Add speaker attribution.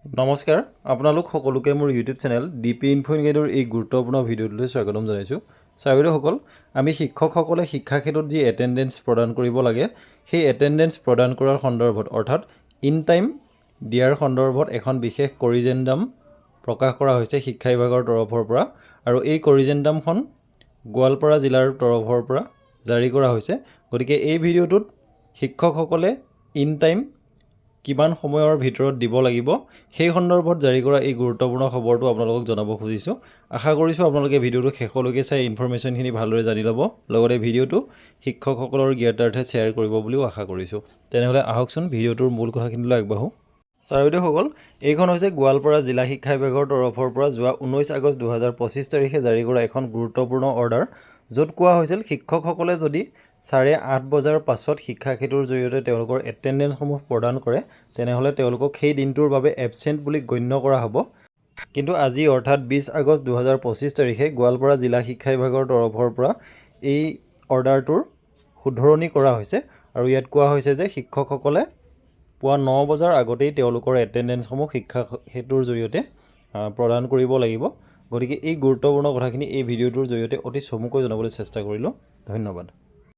Speaker 1: নমস্কাৰ আপোনালোক সকলোকে মোৰ ইউটিউব চেনেল ডিপি ইনফো গাইডৰ এই গুৰুত্বপূৰ্ণ ভিডিঅ'টোলৈ স্বাগতম জনাইছোঁ। ছাৰ-বাইদেউসকল, আমি শিক্ষকসকলে শিক্ষা ক্ষেত্ৰত যি এটেণ্ডেঞ্চ প্ৰদান কৰিব লাগে সেই এটেণ্ডেঞ্চ প্ৰদান কৰাৰ সন্দৰ্ভত অৰ্থাৎ ইন টাইম দিয়াৰ সন্দৰ্ভত এখন বিশেষ কৰিজেণ্ডাম প্ৰকাশ কৰা হৈছে শিক্ষা বিভাগৰ তৰফৰ পৰা, আৰু এই কৰিজেণ্ডামখন গোৱালপাৰা জিলাৰ তৰফৰ পৰা জাৰি কৰা হৈছে। গতিকে এই ভিডিঅ'টোত শিক্ষকসকলে ইন টাইম কিমান সময়ৰ ভিতৰত দিব লাগিব সেই সন্দৰ্ভত জাৰি কৰা এই গুৰুত্বপূৰ্ণ খবৰটো আপোনালোকক জনাব খুজিছোঁ। আশা কৰিছোঁ আপোনালোকে ভিডিঅ'টো শেষলৈকে চাই ইনফৰমেশ্যনখিনি ভালদৰে জানি ল'ব, লগতে ভিডিঅ'টো শিক্ষকসকলৰ জ্ঞাতাৰ্থে শ্বেয়াৰ কৰিব বুলিও আশা কৰিছোঁ। তেনেহ'লে আহকচোন ভিডিঅ'টোৰ মূল কথাখিনিলৈ আগবাঢ়োঁ। ছাৰ-বাইদেউসকল, এইখন হৈছে গোৱালপাৰা জিলা শিক্ষা বিভাগৰ তৰফৰ পৰা যোৱা 19 আগষ্ট 2025 তাৰিখে জাৰি কৰা এখন গুৰুত্বপূৰ্ণ অৰ্ডাৰ, য'ত কোৱা হৈছিল শিক্ষকসকলে যদি 8:30 বজাৰ পাছত শিক্ষা সেতুৰ জৰিয়তে তেওঁলোকৰ এটেণ্ডেঞ্চসমূহ প্ৰদান কৰে তেনেহ'লে তেওঁলোকক সেই দিনটোৰ বাবে এবচেণ্ট বুলি গণ্য কৰা হ'ব। কিন্তু আজি অৰ্থাৎ 20 আগষ্ট 2025 তাৰিখে গোৱালপাৰা জিলা শিক্ষা বিভাগৰ তৰফৰ পৰা এই অৰ্ডাৰটোৰ শুধৰণি কৰা হৈছে, আৰু ইয়াত কোৱা হৈছে যে শিক্ষকসকলে পুৱা 9 বজাৰ আগতেই তেওঁলোকৰ এটেণ্ডেঞ্চসমূহ শিক্ষা সেতুৰ জৰিয়তে প্ৰদান কৰিব লাগিব। গতিকে এই গুৰুত্বপূৰ্ণ কথাখিনি এই ভিডিঅ'টোৰ জৰিয়তে অতি চমুকৈ জনাবলৈ চেষ্টা কৰিলোঁ। ধন্যবাদ।